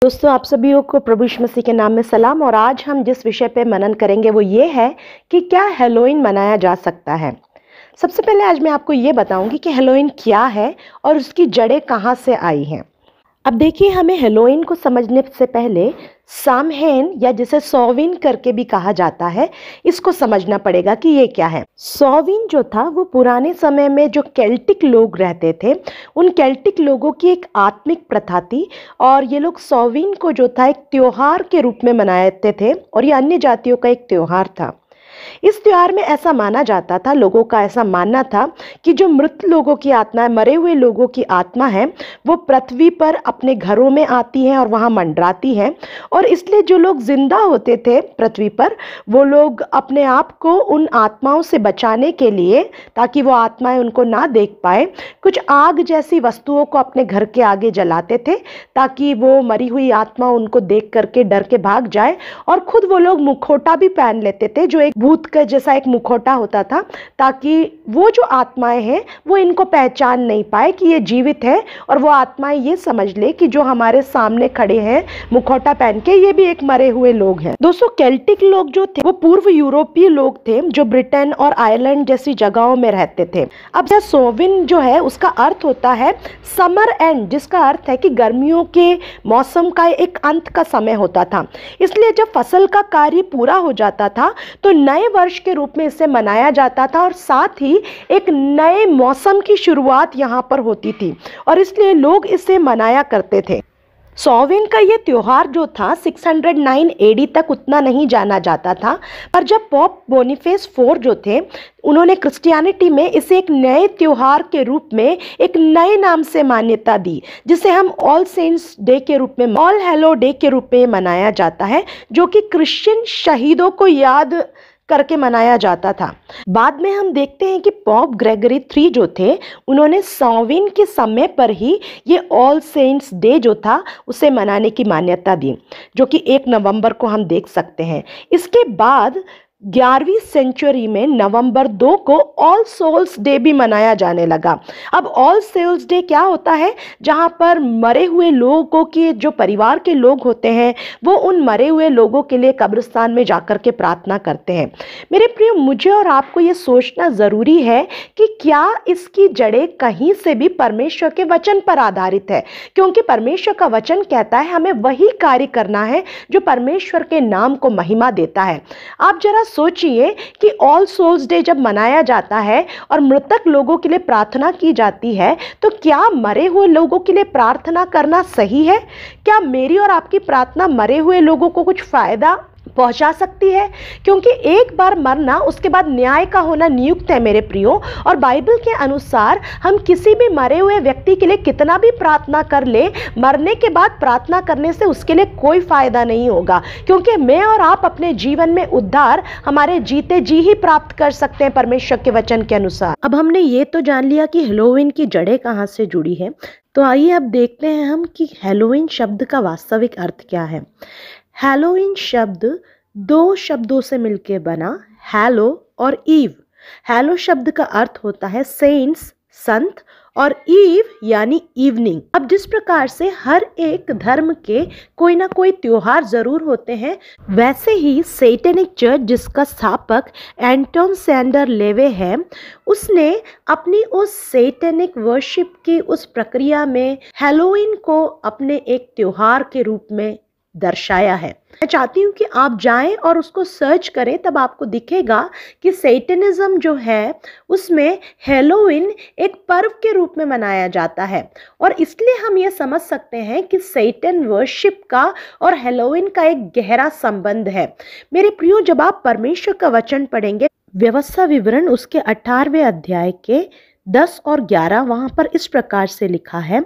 दोस्तों, आप सभी को प्रभु यीशु मसीह के नाम में सलाम। और आज हम जिस विषय पे मनन करेंगे वो ये है कि क्या हैलोवीन मनाया जा सकता है। सबसे पहले आज मैं आपको ये बताऊंगी कि हैलोवीन क्या है और उसकी जड़ें कहाँ से आई हैं। अब देखिए, हमें हैलोवीन को समझने से पहले सामहेन या जिसे सॉविन करके भी कहा जाता है, इसको समझना पड़ेगा कि ये क्या है। सॉविन जो था वो पुराने समय में जो केल्टिक लोग रहते थे, उन केल्टिक लोगों की एक आत्मिक प्रथा थी और ये लोग सॉविन को जो था एक त्योहार के रूप में मनाते थे और ये अन्य जातियों का एक त्योहार था। इस त्योहार में ऐसा माना जाता था, लोगों का ऐसा मानना था कि जो मृत लोगों की आत्मा है, मरे हुए लोगों की आत्मा है, वो पृथ्वी पर अपने घरों में आती है और वहाँ मंडराती है। और इसलिए जो लोग जिंदा होते थे पृथ्वी पर, वो लोग अपने आप को उन आत्माओं से बचाने के लिए, ताकि वो आत्माएं उनको ना देख पाए, कुछ आग जैसी वस्तुओं को अपने घर के आगे जलाते थे ताकि वो मरी हुई आत्मा उनको देख करके डर के भाग जाए। और खुद वो लोग मुखौटा भी पहन लेते थे, जो एक भूत का जैसा एक मुखौटा होता था, ताकि वो जो आत्माएं हैं वो इनको पहचान नहीं पाए कि ये जीवित है और वो आत्माएं ये समझ ले कि जो हमारे सामने खड़े हैं मुखौटा पहन के, ये भी एक मरे हुए लोग हैं। दोस्तों, केल्टिक लोग जो थे वो पूर्व यूरोपीय लोग थे जो ब्रिटेन और आयरलैंड जैसी जगहों में रहते थे। अब यह सोविन जो है उसका अर्थ होता है समर एंड, जिसका अर्थ है कि गर्मियों के मौसम का एक अंत का समय होता था। इसलिए जब फसल का कार्य पूरा हो जाता था तो नए वर्ष के रूप में इसे मनाया जाता था और साथ ही एक नए मौसम की शुरुआत यहाँ पर होती थी और इसलिए लोग इसे मनाया करते थे। सॉविन का ये त्योहार जो था 609 एडी तक उतना नहीं जाना जाता था, पर जब पोप बोनीफेस IV जो थे, उन्होंने क्रिश्चियनिटी में इसे एक नए त्योहार के रूप में एक नए नाम से मान्यता दी, जिसे हम ऑल सेंट्स डे के रूप में, ऑल हेलो डे के रूप में मनाया जाता है, जो कि क्रिश्चियन शहीदों को याद करके मनाया जाता था। बाद में हम देखते हैं कि पोप ग्रेगरी III जो थे, उन्होंने सॉविन के समय पर ही ये ऑल सेंट्स डे जो था उसे मनाने की मान्यता दी, जो कि 1 नवंबर को हम देख सकते हैं। इसके बाद 11वीं सेंचुरी में नवंबर 2 को ऑल सोल्स डे भी मनाया जाने लगा। अब ऑल सोल्स डे क्या होता है? जहां पर मरे हुए लोगों के जो परिवार के लोग होते हैं वो उन मरे हुए लोगों के लिए कब्रिस्तान में जाकर के प्रार्थना करते हैं। मेरे प्रिय, मुझे और आपको ये सोचना ज़रूरी है कि क्या इसकी जड़ें कहीं से भी परमेश्वर के वचन पर आधारित है, क्योंकि परमेश्वर का वचन कहता है हमें वही कार्य करना है जो परमेश्वर के नाम को महिमा देता है। आप जरा सोचिए कि ऑल सोल्स डे जब मनाया जाता है और मृतक लोगों के लिए प्रार्थना की जाती है, तो क्या मरे हुए लोगों के लिए प्रार्थना करना सही है? क्या मेरी और आपकी प्रार्थना मरे हुए लोगों को कुछ फायदा पहुंचा सकती है? क्योंकि एक बार मरना, उसके बाद न्याय का होना नियुक्त है मेरे प्रियो। और बाइबल के अनुसार हम किसी भी मरे हुए व्यक्ति के लिए कितना भी प्रार्थना कर ले, मरने के बाद प्रार्थना करने से उसके लिए कोई फायदा नहीं होगा, क्योंकि मैं और आप अपने जीवन में उद्धार हमारे जीते जी ही प्राप्त कर सकते हैं परमेश्वर के वचन के अनुसार। अब हमने ये तो जान लिया कि हैलोवीन की जड़ें कहाँ से जुड़ी है, तो आइए अब देखते हैं हम कि हैलोवीन शब्द का वास्तविक अर्थ क्या है। हैलोवीन शब्द 2 शब्दों से मिलकर बना, हैलो और ईव। हैलो शब्द का अर्थ होता है सेंट्स, संत, और ईव यानी इवनिंग। अब जिस प्रकार से हर एक धर्म के कोई ना कोई त्योहार जरूर होते हैं, वैसे ही सैटेनिक चर्च, जिसका स्थापक एंटोन सैंडर लेवे है, उसने अपनी उस सैटेनिक वर्शिप की उस प्रक्रिया में हैलोवीन को अपने एक त्योहार के रूप में दर्शाया है। मैं चाहती हूँ कि आप जाएं और उसको सर्च करें, तब आपको दिखेगा कि सैटनिज्म जो है उसमें हैलोवीन एक पर्व के रूप में मनाया जाता है। और इसलिए हम ये समझ सकते हैं कि सैटन वर्शिप का और हैलोवीन का एक गहरा संबंध है। मेरे प्रियो, जब आप परमेश्वर का वचन पढ़ेंगे, व्यवस्था विवरण उसके 18वें अध्याय के 10 और 11, वहाँ पर इस प्रकार से लिखा है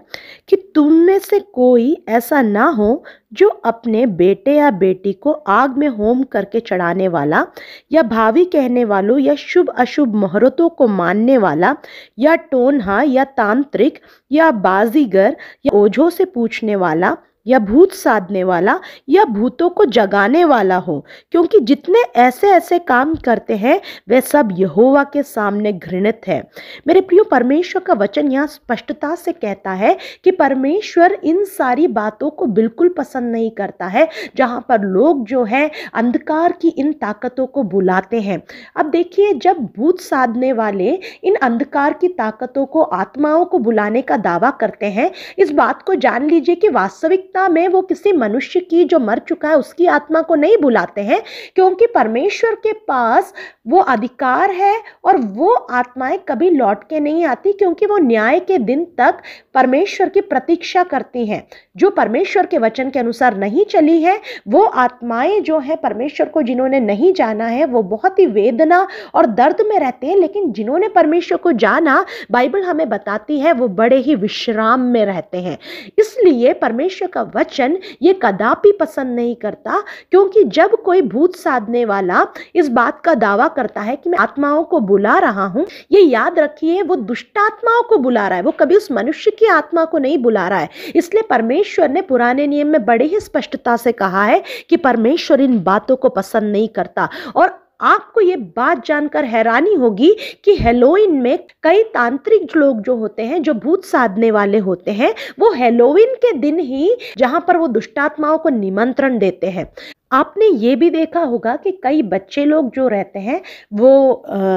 कि तुम में से कोई ऐसा ना हो जो अपने बेटे या बेटी को आग में होम करके चढ़ाने वाला, या भावी कहने वालों, या शुभ अशुभ मुहूर्तों को मानने वाला, या टोनहा, या तांत्रिक, या बाजीगर, या ओझों से पूछने वाला, या भूत साधने वाला या भूतों को जगाने वाला हो, क्योंकि जितने ऐसे ऐसे काम करते हैं वे सब यहोवा के सामने घृणित है। मेरे प्रियो, परमेश्वर का वचन यहाँ स्पष्टता से कहता है कि परमेश्वर इन सारी बातों को बिल्कुल पसंद नहीं करता है, जहाँ पर लोग जो है अंधकार की इन ताकतों को बुलाते हैं। अब देखिए, जब भूत साधने वाले इन अंधकार की ताकतों को, आत्माओं को बुलाने का दावा करते हैं, इस बात को जान लीजिए कि वास्तविकता में वो किसी मनुष्य की, जो मर चुका है, उसकी आत्मा को नहीं बुलाते हैं, क्योंकि परमेश्वर के पास वो अधिकार है और वो आत्माएं कभी लौट के नहीं आती, क्योंकि वो न्याय के दिन तक परमेश्वर की प्रतीक्षा करती हैं। जो परमेश्वर के वचन के अनुसार नहीं चली है, वो आत्माएं जो है परमेश्वर को जिन्होंने नहीं जाना है, वो बहुत ही वेदना और दर्द में रहते हैं। लेकिन जिन्होंने परमेश्वर को जाना, बाइबल हमें बताती है, वो बड़े ही विश्राम में रहते हैं। इसलिए परमेश्वर का वचन ये कदापि पसंद नहीं करता, क्योंकि जब कोई भूत साधने वाला इस बात का दावा करता है कि मैं आत्माओं को बुला रहा हूं, ये याद रखिए, वो दुष्ट आत्माओं को बुला रहा है, वो कभी उस मनुष्य की आत्मा को नहीं बुला रहा है। इसलिए परमेश्वर ने पुराने नियम में बड़े ही स्पष्टता से कहा है कि परमेश्वर इन बातों को पसंद नहीं करता। और आपको ये बात जानकर हैरानी होगी कि हेलोइन में कई तांत्रिक लोग जो होते हैं, जो भूत साधने वाले होते हैं, वो हेलोइन के दिन ही, जहां पर वो दुष्टात्माओं को निमंत्रण देते हैं। आपने ये भी देखा होगा कि कई बच्चे लोग जो रहते हैं, वो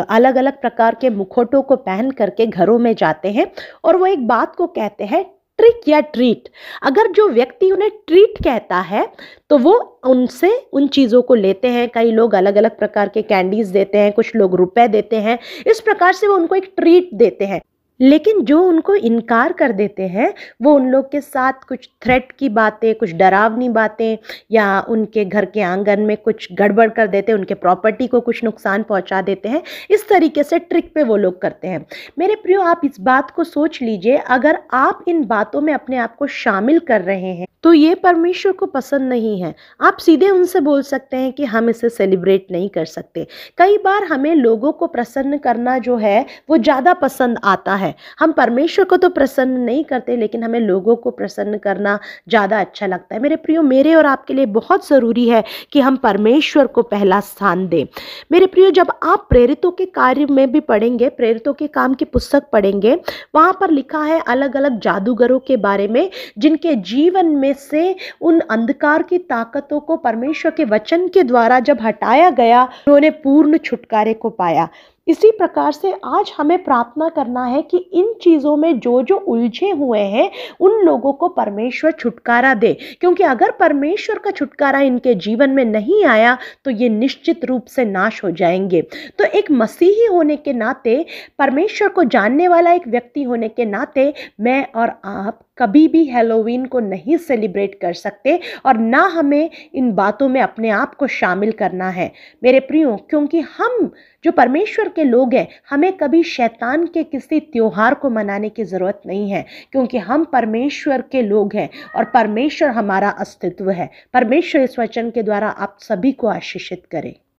अलग अलग प्रकार के मुखौटों को पहन करके घरों में जाते हैं और वो एक बात को कहते हैं, ट्रिक या ट्रीट। अगर जो व्यक्ति उन्हें ट्रीट कहता है तो वो उनसे उन चीज़ों को लेते हैं। कई लोग अलग अलग प्रकार के कैंडीज देते हैं, कुछ लोग रुपए देते हैं, इस प्रकार से वो उनको एक ट्रीट देते हैं। लेकिन जो उनको इनकार कर देते हैं, वो उन लोग के साथ कुछ थ्रेट की बातें, कुछ डरावनी बातें, या उनके घर के आंगन में कुछ गड़बड़ कर देते हैं, उनके प्रॉपर्टी को कुछ नुकसान पहुंचा देते हैं। इस तरीके से ट्रिक पे वो लोग करते हैं। मेरे प्रियो, आप इस बात को सोच लीजिए, अगर आप इन बातों में अपने आप को शामिल कर रहे हैं तो ये परमेश्वर को पसंद नहीं है। आप सीधे उनसे बोल सकते हैं कि हम इसे सेलिब्रेट नहीं कर सकते। कई बार हमें लोगों को प्रसन्न करना जो है वो ज़्यादा पसंद आता है। हम परमेश्वर को तो प्रसन्न नहीं करते, लेकिन हमें लोगों को प्रसन्न करना ज़्यादा अच्छा लगता है। मेरे प्रियो, मेरे और आपके लिए बहुत ज़रूरी है कि हम परमेश्वर को पहला स्थान दें। मेरे प्रियो, जब आप प्रेरितों के कार्य में भी पढ़ेंगे, प्रेरितों के काम की पुस्तक पढ़ेंगे, वहाँ पर लिखा है अलग अलग जादूगरों के बारे में, जिनके जीवन में से उन अंधकार की ताकतों को परमेश्वर के वचन के द्वारा जब हटाया गया, उन्होंने पूर्ण छुटकारे को पाया। इसी प्रकार से आज हमें प्रार्थना करना है कि इन चीज़ों में जो जो उलझे हुए हैं, उन लोगों को परमेश्वर छुटकारा दे, क्योंकि अगर परमेश्वर का छुटकारा इनके जीवन में नहीं आया तो ये निश्चित रूप से नाश हो जाएंगे। तो एक मसीही होने के नाते, परमेश्वर को जानने वाला एक व्यक्ति होने के नाते, मैं और आप कभी भी हैलोवीन को नहीं सेलिब्रेट कर सकते और ना हमें इन बातों में अपने आप को शामिल करना है मेरे प्रियो, क्योंकि हम जो परमेश्वर के लोग हैं, हमें कभी शैतान के किसी त्योहार को मनाने की ज़रूरत नहीं है, क्योंकि हम परमेश्वर के लोग हैं और परमेश्वर हमारा अस्तित्व है। परमेश्वर इस वचन के द्वारा आप सभी को आशीषित करे।